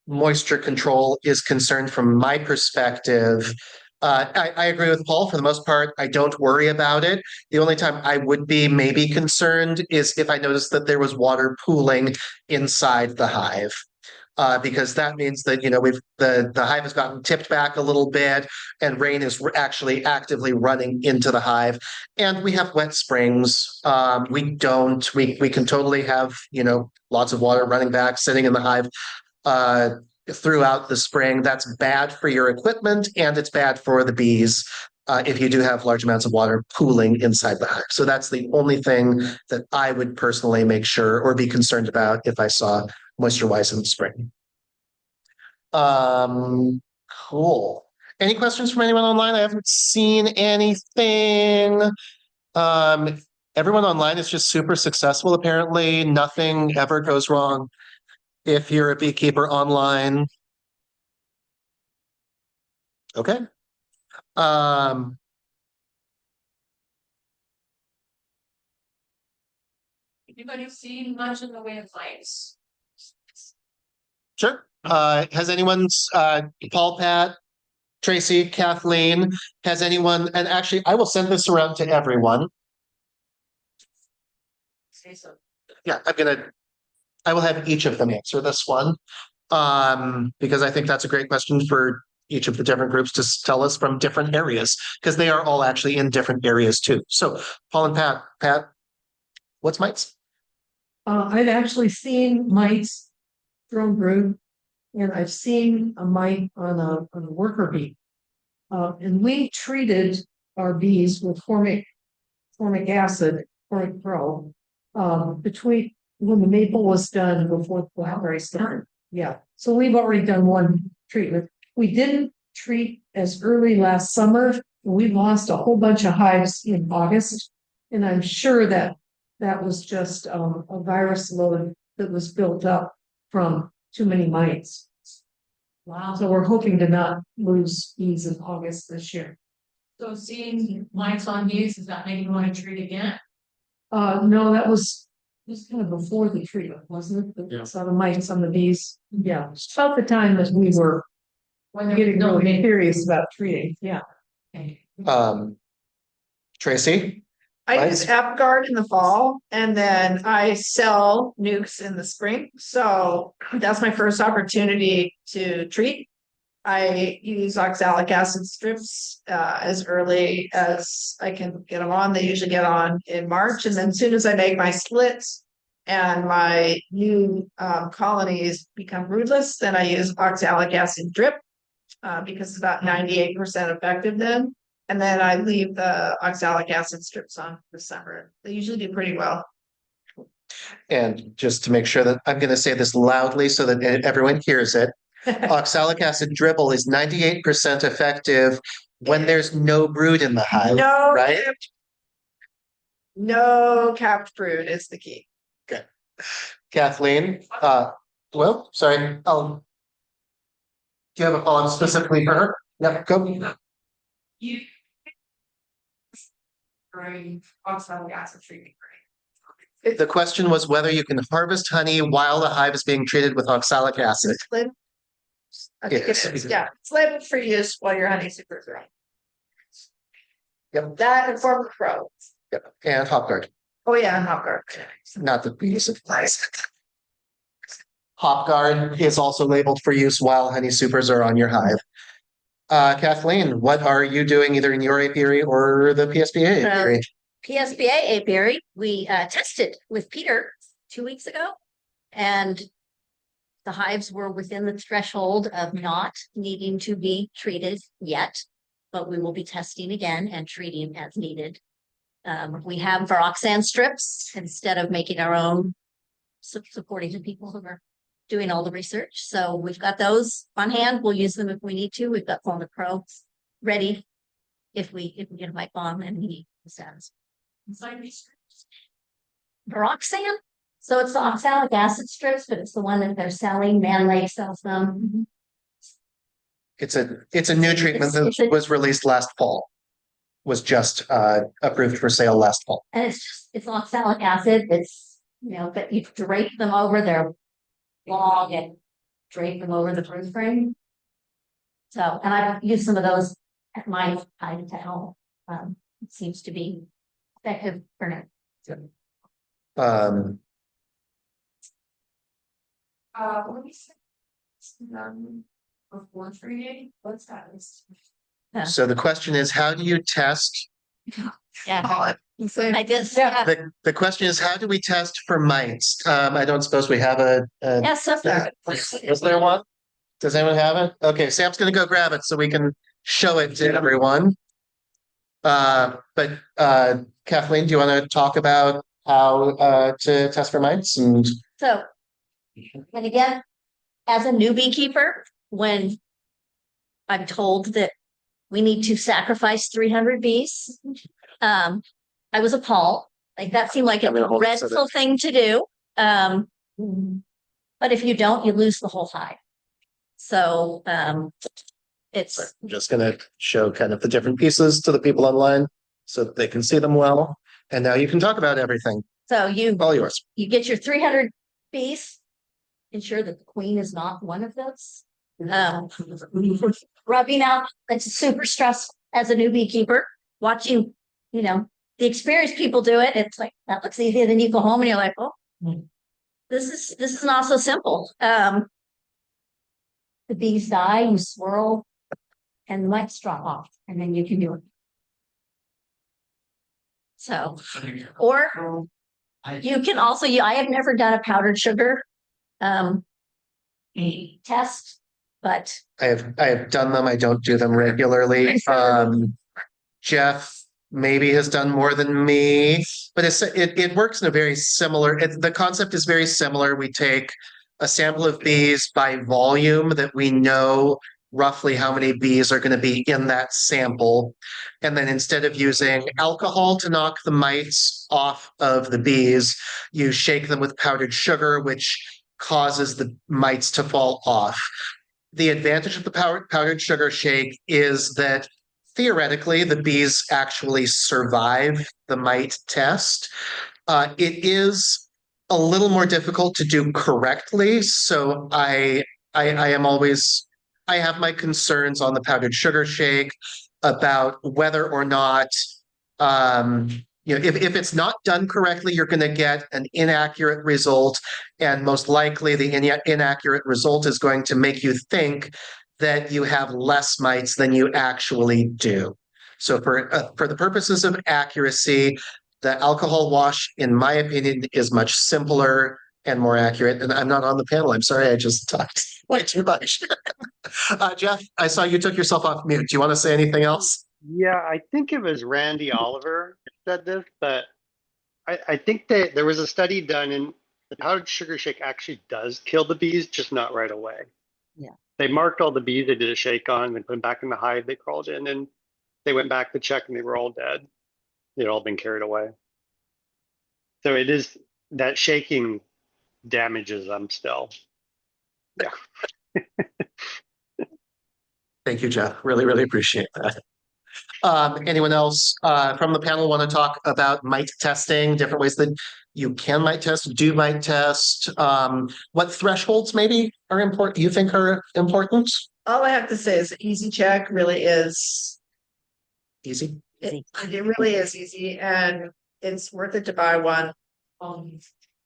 moisture control is concerned from my perspective, I agree with Paul. For the most part, I don't worry about it. The only time I would be maybe concerned is if I noticed that there was water pooling inside the hive. Because that means that the hive has gotten tipped back a little bit, and rain is actually actively running into the hive, and we have wet springs. We don't. We can totally have lots of water running back, sitting in the hive throughout the spring. That's bad for your equipment, and it's bad for the bees. If you do have large amounts of water pooling inside the hive. So that's the only thing that I would personally make sure or be concerned about if I saw moisture-wise in the spring. Cool. Any questions from anyone online? I haven't seen anything. Everyone online is just super successful. Apparently, nothing ever goes wrong if you're a beekeeper online. Okay. Anybody seen much in the way of lights? Sure. Has anyone's Paul, Pat, Tracy, Kathleen, has anyone, and actually I will send this around to everyone. say so. Yeah, I will have each of them answer this one. Because I think that's a great question for each of the different groups to tell us from different areas, because they are all actually in different areas too. So Paul and Pat, what's mites? I've actually seen mites drone brood, and I've seen a mite on a worker bee. And we treated our bees with formic acid, formic pro, between when the maple was done before the blackberry started. Yeah, so we've already done one treatment. We didn't treat as early last summer. We lost a whole bunch of hives in August, and I'm sure that was just a virus load that was built up from too many mites. Wow. So we're hoping to not lose bees in August this year. So seeing mites on bees, does that make you want to treat again? No, that was kind of before the treatment, wasn't it? Yeah. Saw the mites on the bees. Yeah, it's about the time that we were When there getting was no really main- serious about treating. Yeah. Tracy? I Right. use AppGuard in the fall and then I sell nukes in the spring. So that's my first opportunity to treat. I use oxalic acid strips as early as I can get them on. They usually get on in March. And then as soon as I make my slits and my new colonies become broodless, then I use oxalic acid drip because it's about 98% effective then. And then I leave the oxalic acid strips on for summer. They usually do pretty well. And just to make sure that I'm going to say this loudly so that everyone hears it, oxalic acid dribble is 98% effective when there's no brood in the hive, No, right? no capped brood is the key. Okay. Kathleen, well, sorry, do you have a follow-up specifically for her? Yep, go. You. Oxalic acid treatment. The question was whether you can harvest honey while the hive is being treated with oxalic acid. I think it's labeled for use while your honey super growing. Yep. That and form pro. Yep, and HopGuard, Oh yeah, and hot guard. not the use of flies. HopGuard is also labeled for use while honey supers are on your hive. Kathleen, what are you doing either in your apiary or the PSBA apiary? PSBA apiary, we tested with Peter 2 weeks ago, and the hives were within the threshold of not needing to be treated yet, but we will be testing again and treating as needed. We have Varoxan strips instead of making our own, supporting the people who are doing all the research. So we've got those on hand. We'll use them if we need to. We've got Forma Pro ready if we get a mite bomb and we need the status. Varoxan. So it's the oxalic acid strips, but it's the one that they're selling. Man Lake sells them. It's a new treatment that was released last fall. Was just approved for sale last fall. And it's oxalic acid. It's, but you drape them over their long and drape them over the brood frame. So, and I've used some of those at my hive to help. It seems to be effective for now. What do you say? Before treating, what's that? So the question is, how do you test? Yeah. I just, The question is, how do we test for mites? I don't suppose we have a. yes, Is there one? Does anyone have it? Okay, Sam's gonna go grab it so we can show it to everyone. But Kathleen, do you want to talk about how to test for mites? And so, and again, as a new beekeeper, when I'm told that we need to sacrifice 300 bees, I was appalled. Like that seemed like a dreadful thing to do. But if you don't, you lose the whole hive. So it's I'm just gonna show kind of the different pieces to the people online so that they can see them well. And now you can talk about everything. so you All yours. you get your 300 bees. Ensure that the queen is not one of those. Rubbing out, it's super stressful as a new beekeeper. Watching, the experienced people do it. It's like, that looks easier. Then you go home and you're like, oh, this is not so simple. The bees die, you swirl, and the mites drop off, and then you can do it. So, or you can also, I have never done a powdered sugar test, but I have done them. I don't do them regularly. Jeff maybe has done more than me, but it works in a very similar. The concept is very similar. We take a sample of bees by volume that we know roughly how many bees are going to be in that sample. And then instead of using alcohol to knock the mites off of the bees, you shake them with powdered sugar, which causes the mites to fall off. The advantage of the powdered sugar shake is that theoretically the bees actually survive the mite test. It is a little more difficult to do correctly, so I am always, I have my concerns on the powdered sugar shake about whether or not if it's not done correctly, you're going to get an inaccurate result, and most likely the inaccurate result is going to make you think that you have less mites than you actually do. So for the purposes of accuracy, the alcohol wash, in my opinion, is much simpler and more accurate. And I'm not on the panel. I'm sorry, I just talked way too much. Jeff, I saw you took yourself off mute. Do you want to say anything else? Yeah, I think it was Randy Oliver said this, but I think that there was a study done and the powdered sugar shake actually does kill the bees, just not right away. Yeah. They marked all the bees they did a shake on, they put them back in the hive, they crawled in, and they went back to check and they were all dead. They'd all been carried away. So it is that shaking damages them still. Yeah. Thank you, Jeff. Really, really appreciate that. Anyone else from the panel want to talk about mite testing, different ways that you can mite test, do mite test? What thresholds maybe are important, you think are important? All I have to say is easy check really is Easy. it really is easy, and it's worth it to buy one.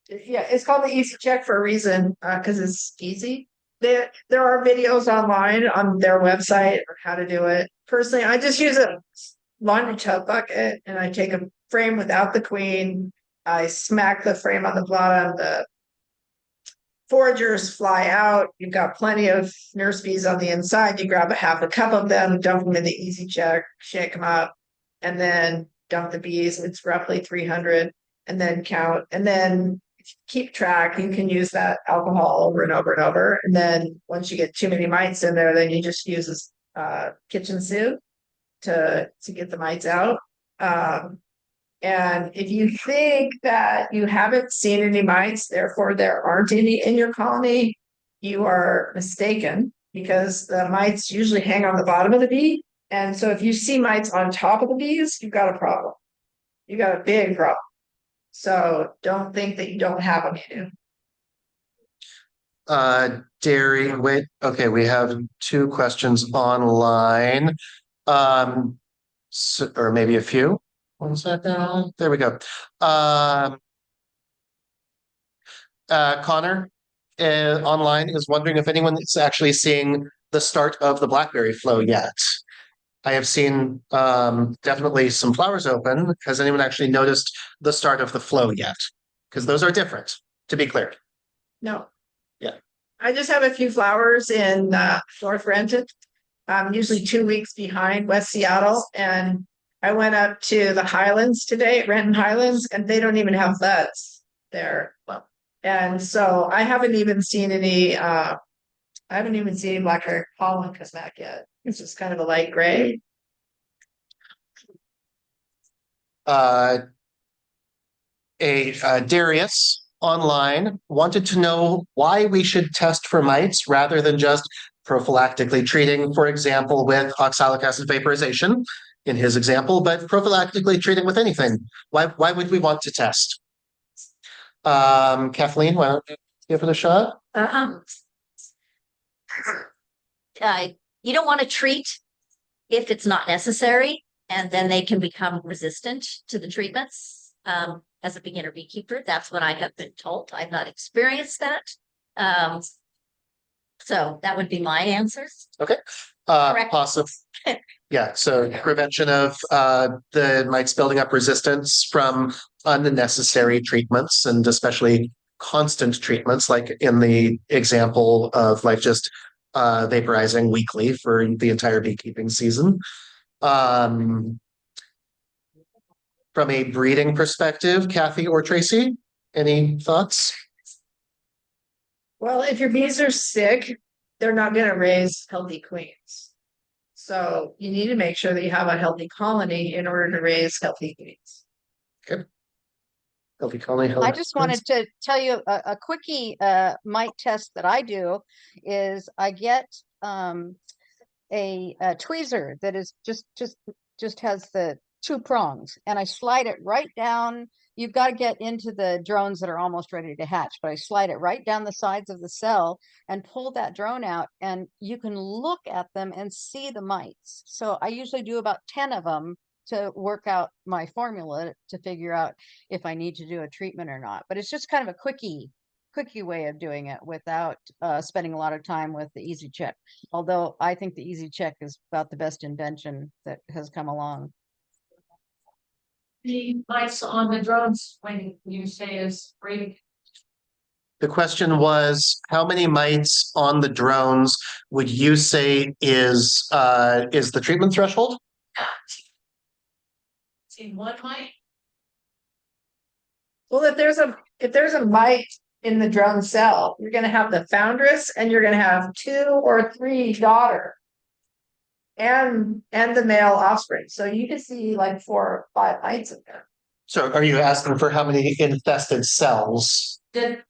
Yeah, it's called the easy check for a reason, because it's easy. There are videos online on their website on how to do it. Personally, I just use a laundry tub bucket and I take a frame without the queen. I smack the frame on the bottom. The foragers fly out. You've got plenty of nurse bees on the inside. You grab a half a cup of them, dump them in the easy check, shake them up, and then dump the bees. It's roughly 300, and then count. And then keep track. You can use that alcohol over and over and over. And then once you get too many mites in there, then you just use this kitchen sieve to get the mites out. And if you think that you haven't seen any mites, therefore there aren't any in your colony, you are mistaken, because the mites usually hang on the bottom of the bee. And so if you see mites on top of the bees, you've got a problem. You've got a big problem. So don't think that you don't have them, you do. Dairy, wait, okay, we have two questions online. Or maybe a few. One second. There we go. Connor online is wondering if anyone is actually seeing the start of the blackberry flow yet. I have seen definitely some flowers open. Has anyone actually noticed the start of the flow yet? Because those are different, to be clear. No. Yeah. I just have a few flowers in North Renton. I'm usually 2 weeks behind West Seattle, and I went up to the Highlands today, Renton Highlands, and they don't even have buds there. Well, and so I haven't even seen any blackberry pollen come back yet. It's just kind of a light gray. Darius online wanted to know why we should test for mites rather than just prophylactically treating, for example, with oxalic acid vaporization in his example, but prophylactically treating with anything. Why would we want to test? Kathleen, why don't you give it a shot? You don't want to treat if it's not necessary. and then they can become resistant to the treatments. As a beginner beekeeper, that's what I have been told. I've not experienced that. So that would be my answers. Okay. Correct. Possible. Yeah, so prevention of the mites building up resistance from unnecessary treatments, and especially constant treatments, like in the example of like just vaporizing weekly for the entire beekeeping season. From a breeding perspective, Kathy or Tracy, any thoughts? Well, if your bees are sick, they're not going to raise healthy queens. So you need to make sure that you have a healthy colony in order to raise healthy queens. Healthy colony. I just wanted to tell you a quickie mite test that I do is I get a tweezer that is just has the 2 prongs, and I slide it right down. You've got to get into the drones that are almost ready to hatch, but I slide it right down the sides of the cell and pull that drone out, and you can look at them and see the mites. So I usually do about 10 of them to work out my formula to figure out if I need to do a treatment or not. But it's just kind of a quickie way of doing it without spending a lot of time with the Easy Check. Although I think the Easy Check is about the best invention that has come along. The mice on the drones, when you say is breeding. The question was, how many mites on the drones would you say is the treatment threshold? See one mite? Well, if there's a mite in the drone cell, you're going to have the foundress, and you're going to have 2 or 3 daughter and the male offspring. So you can see like 4 or 5 mites in there. So are you asking for how many infested cells? Did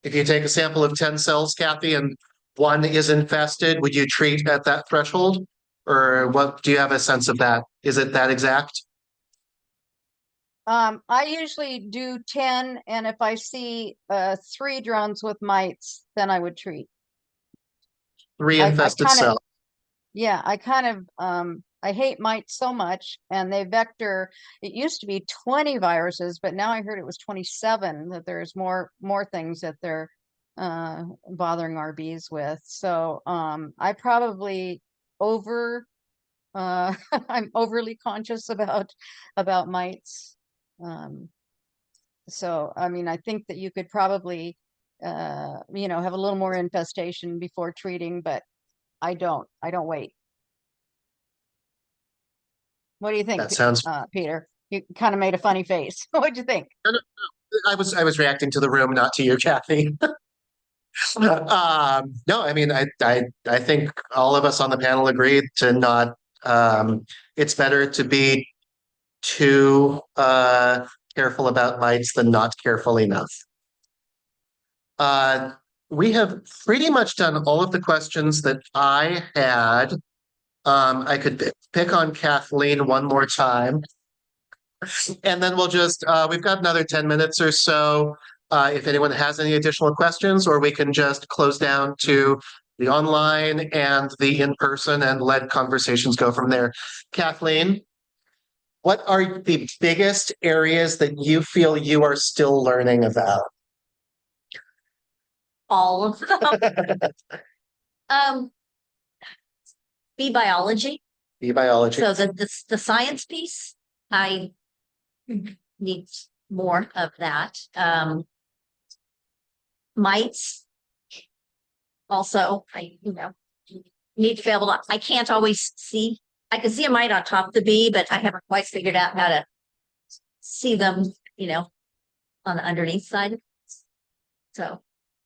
If you take a sample of 10 cells, Kathy, and 1 is infested, would you treat at that threshold? Or what, do you have a sense of that? Is it that exact? I usually do 10, and if I see 3 drones with mites, then I would treat. 3 I infested kind of, cells. yeah, I kind of I hate mites so much, and they vector. It used to be 20 viruses, but now I heard it was 27. That there's more things that they're bothering our bees with. So I probably I'm overly conscious about mites. So I mean, I think that you could probably have a little more infestation before treating, but I don't wait. What do you think, That sounds. Peter? You kind of made a funny face. What'd you think? I was reacting to the room, not to you, Kathy. No, I mean, I think all of us on the panel agreed to not. It's better to be too careful about mites than not careful enough. We have pretty much done all of the questions that I had. I could pick on Kathleen one more time. And then we'll just, we've got another 10 minutes or so. If anyone has any additional questions, or we can just close down to the online and the in-person and let conversations go from there. Kathleen, what are the biggest areas that you feel you are still learning about? All of them. Bee biology. Bee biology. So the science piece, I need more of that. Mites. Also, I need to be able to. I can't always see. I can see a mite on top of the bee, but I haven't quite figured out how to see them. On the underneath side. So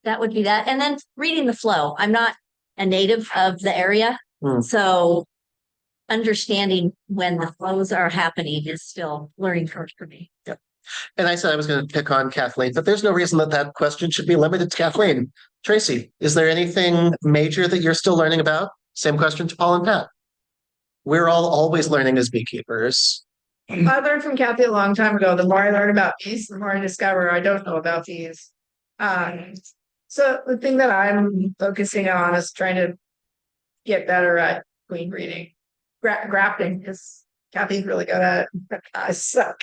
that would be that, and then reading the flow. I'm not a native of the area, so understanding when the flows are happening is still learning curve for me. Yep. And I said I was going to pick on Kathleen, but there's no reason that question should be limited to Kathleen. Tracy, is there anything major that you're still learning about? Same question to Paul and Pat. We're all always learning as beekeepers. I learned from Kathy a long time ago. The more I learn about bees, the more I discover I don't know about bees. So the thing that I'm focusing on is trying to get better at queen breeding. grafting, because Kathy's really good at it. I suck.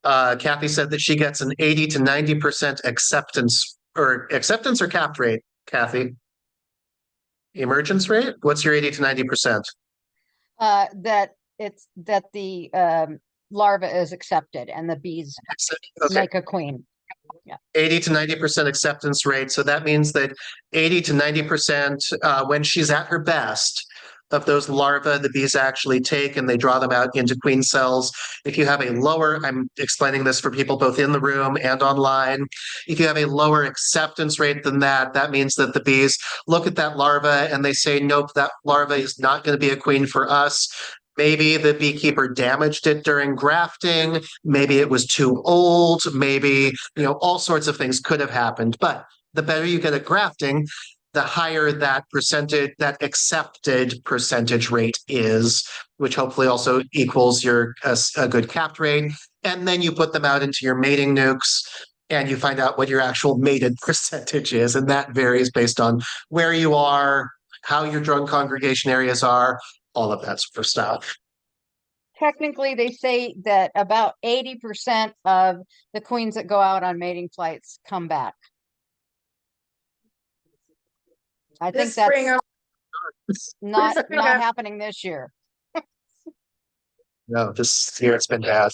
Kathy said that she gets an 80 to 90% acceptance or cap rate, Kathy. Emergence rate? What's your 80 to 90%? That the larva is accepted and the bees Okay. make a queen. 80 to 90% acceptance rate. So that means that 80 to 90%, when she's at her best, of those larvae the bees actually take and they draw them out into queen cells. If you have a lower, I'm explaining this for people both in the room and online, if you have a lower acceptance rate than that, that means that the bees look at that larva and they say, nope, that larva is not going to be a queen for us. Maybe the beekeeper damaged it during grafting. Maybe it was too old. Maybe, all sorts of things could have happened. But the better you get at grafting, the higher that accepted percentage rate is, which hopefully also equals your a good capped rate. And then you put them out into your mating nukes and you find out what your actual mated percentage is. And that varies based on where you are, how your drone congregation areas are, all of that sort of stuff. Technically, they say that about 80% of the queens that go out on mating flights come back. I think that's not happening this year. No, this year it's been bad.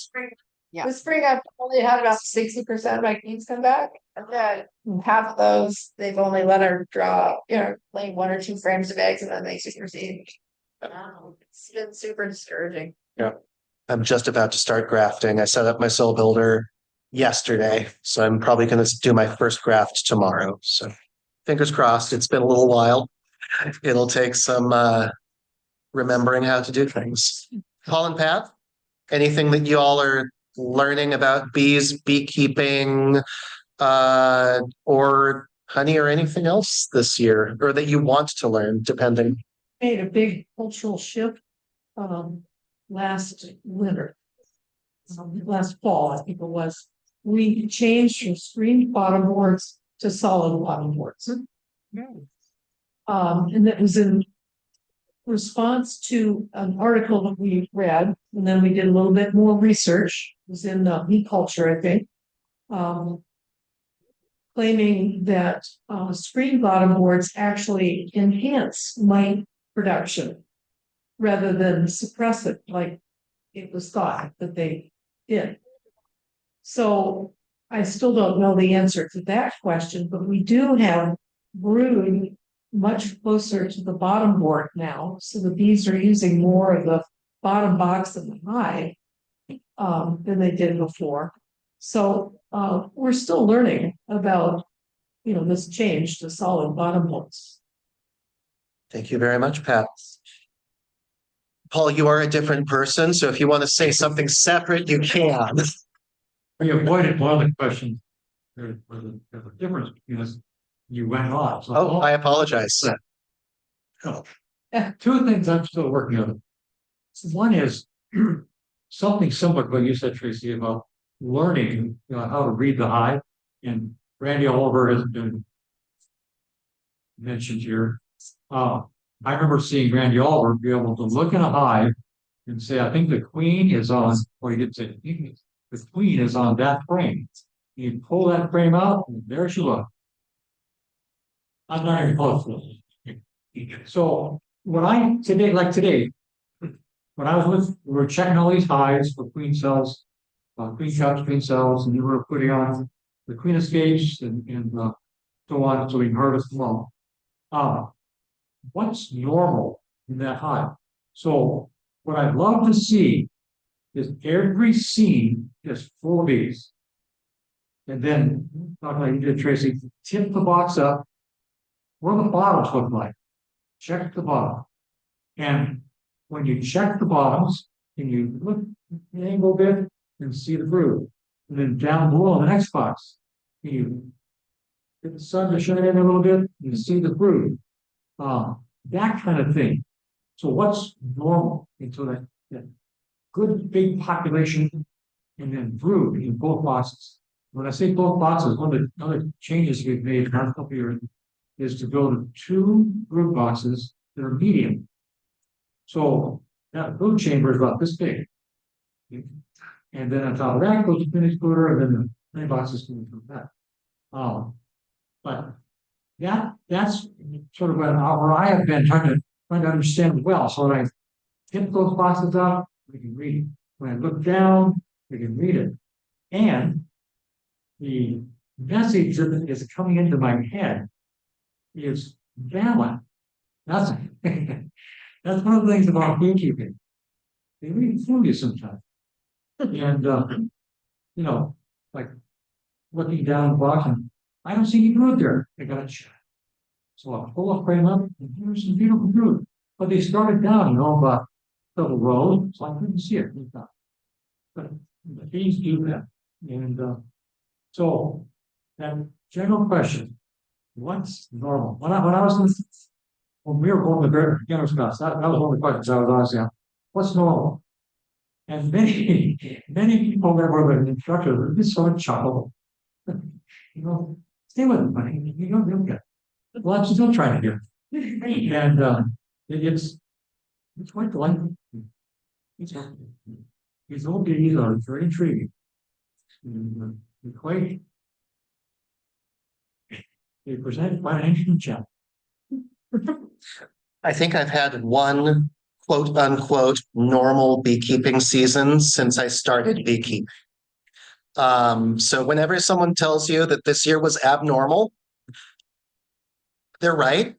Yeah. This spring I've only had about 60% of my queens come back. I've got half of those, they've only let her draw, lay 1 or 2 frames of eggs and then they supersede. It's been super discouraging. Yeah. I'm just about to start grafting. I set up my cell builder yesterday, so I'm probably going to do my first graft tomorrow. So fingers crossed. It's been a little while. It'll take some remembering how to do things. Paul and Pat, anything that you all are learning about bees, beekeeping, or honey or anything else this year, or that you want to learn, depending? Made a big cultural shift last winter, last fall, I think it was. We changed from screened bottom boards to solid bottom boards. And that was in response to an article that we read, and then we did a little bit more research. It was in Bee Culture, I think, claiming that screen bottom boards actually enhance mite production rather than suppress it like it was thought that they did. So I still don't know the answer to that question, but we do have brood much closer to the bottom board now. So the bees are using more of the bottom box of the hive than they did before. So we're still learning about, this change to solid bottom boards. Thank you very much, Pat. Paul, you are a different person, so if you want to say something separate, you can. We avoided one of the questions. There's a difference because you went off. So I apologize. Two things I'm still working on. One is something similar to what you said, Tracy, about learning how to read the hive. And Randy Oliver has been mentioned here. I remember seeing Randy Oliver be able to look in a hive and say, I think the queen is on, or he did say, the queen is on that frame. You pull that frame out, and there she was. I'm not even close to it. So today, when I was we were checking all these hives for queen cells, queen caps, queen cells, and we were putting on the queen escapes and so on, so we can harvest them all. What's normal in that hive? So what I'd love to see is every scene is full of bees. And then, like you did, Tracy, tip the box up. What do the bottoms look like? Check the bottom. And when you check the bottoms, and you look the angle bit and see the brood. And then down below in the next box, you get the sun to shine in a little bit, and you see the brood. That kind of thing. So what's normal? And so that good big population and then brood in both boxes. When I say both boxes, one of the other changes we've made in the last couple of years is to go to 2 brood boxes that are medium. So that brood chamber is about this big. And then on top of that goes the finished brooder, and then the honey boxes coming from that. But that's sort of where I have been trying to understand well. So when I tip those boxes up, we can read it. When I look down, we can read it. And the message that is coming into my head is valid. That's that's one of the things about beekeeping. They really fool you sometimes. And you know, like looking down the bottom, I don't see any brood there. I got to check. So I pull a frame up, and here's some beautiful brood. But they started down, about double rows, so I couldn't see it. But the bees do that. And so that general question, what's normal? When we were going to the very beginner's class, that was one of the questions I was asking. What's normal? And many people that were the instructors just sort of chuckled. Stay with it, buddy. You'll get it. Well, I'm still trying to do it. And it's quite delightful. These old bees are very intriguing. And, quite they present quite an interesting challenge. I think I've had one quote unquote normal beekeeping season since I started beekeeping. So whenever someone tells you that this year was abnormal, they're right.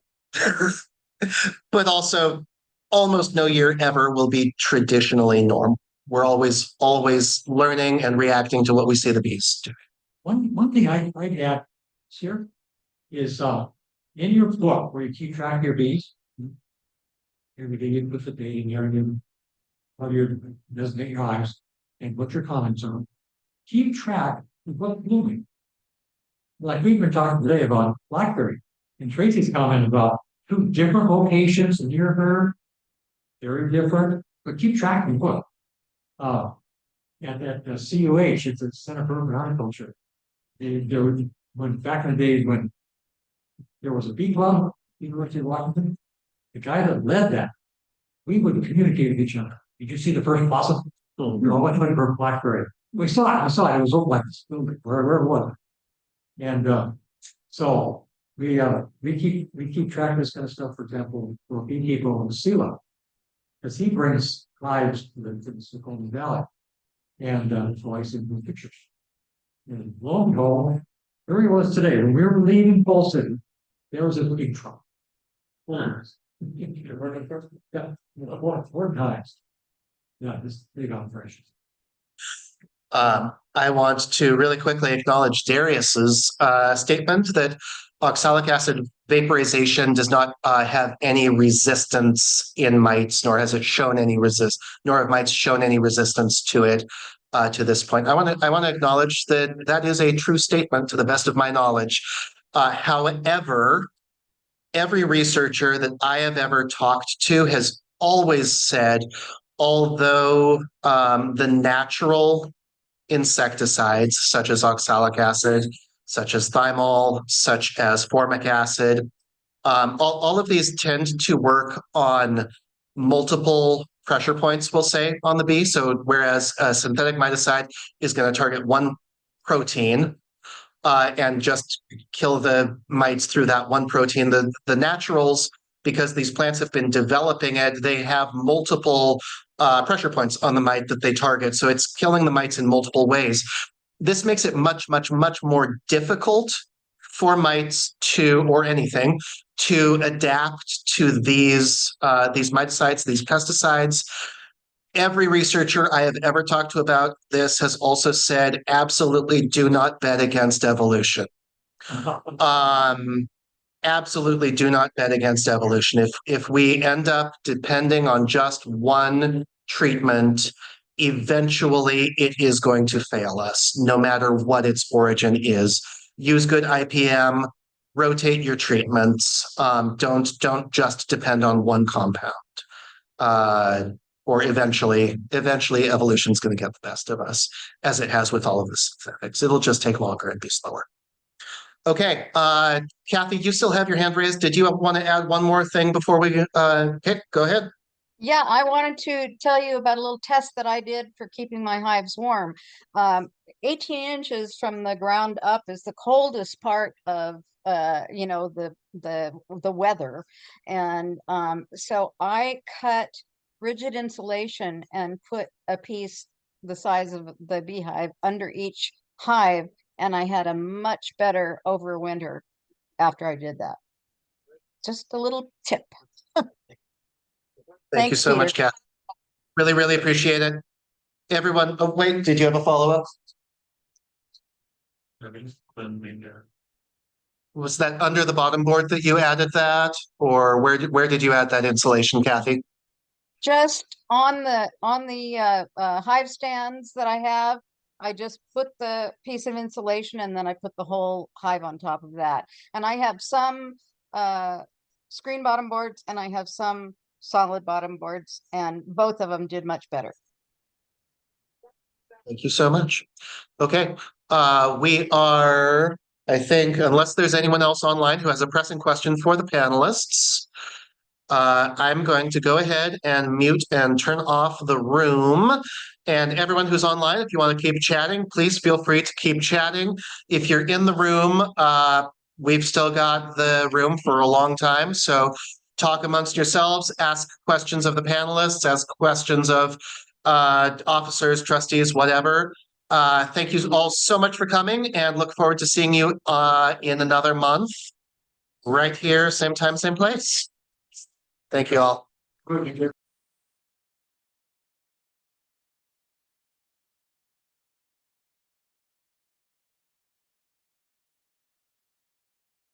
But also almost no year ever will be traditionally normal. We're always learning and reacting to what we see the bees do. One thing I'd add here is in your book where you keep track of your bees, every day you put the date in here and how you designate your hives and what your comments are. Keep track of what's blooming. Like we've been talking today about blackberry, and Tracy's comment about 2 different locations near her, very different, but keep track of what. And at the CUH, it's the Center for Urban Horticulture. When back in the days when there was a bee club, University of Washington, the guy that led that, we would communicate with each other. Did you see the first blossom? You're all looking for blackberry. We saw it. I saw it. It was over like this, wherever it was. And so we keep track of this kind of stuff. For example, for a beekeeper on the silo, because he brings hives to the Silicon Valley, and so I send him pictures. And lo and behold, here he was today. When we were leaving Folsom, there was a big truck. Yeah, 4 times. Yeah, this big operation. I want to really quickly acknowledge Darius's statement that oxalic acid vaporization does not have any resistance in mites, nor has it shown any nor have mites shown any resistance to it to this point. I want to acknowledge that is a true statement to the best of my knowledge. However, every researcher that I have ever talked to has always said, although the natural insecticides such as oxalic acid, such as thymol, such as formic acid, all of these tend to work on multiple pressure points, we'll say, on the bee. So whereas a synthetic miticide is going to target one protein and just kill the mites through that one protein, the naturals, because these plants have been developing it, they have multiple pressure points on the mite that they target. So it's killing the mites in multiple ways. This makes it much, much, much more difficult for mites or anything to adapt to these miticides, these pesticides. Every researcher I have ever talked to about this has also said, absolutely do not bet against evolution. Absolutely do not bet against evolution. If we end up depending on just one treatment, eventually it is going to fail us, no matter what its origin is. Use good IPM, rotate your treatments. Don't just depend on one compound. Or eventually evolution is going to get the best of us, as it has with all of the synthetics. It'll just take longer and be slower. Okay, Kathy, you still have your hand raised. Did you want to add one more thing before we pick? Go ahead. Yeah, I wanted to tell you about a little test that I did for keeping my hives warm. 18 inches from the ground up is the coldest part of the weather. And so I cut rigid insulation and put a piece the size of the beehive under each hive, and I had a much better overwinter after I did that. Just a little tip. Thank you Thanks, so much, Peter. Kathy. Really, really appreciate it. Everyone, oh, wait, did you have a follow-up? Was that under the bottom board that you added that? Or where did you add that insulation, Kathy? Just on the hive stands that I have, I just put the piece of insulation and then I put the whole hive on top of that. And I have some screen bottom boards and I have some solid bottom boards, and both of them did much better. Thank you so much. Okay, we are, I think, unless there's anyone else online who has a pressing question for the panelists, I'm going to go ahead and mute and turn off the room. And everyone who's online, if you want to keep chatting, please feel free to keep chatting. If you're in the room, we've still got the room for a long time. So talk amongst yourselves, ask questions of the panelists, ask questions of officers, trustees, whatever. Thank you all so much for coming, and look forward to seeing you in another month, right here, same time, same place. Thank you all.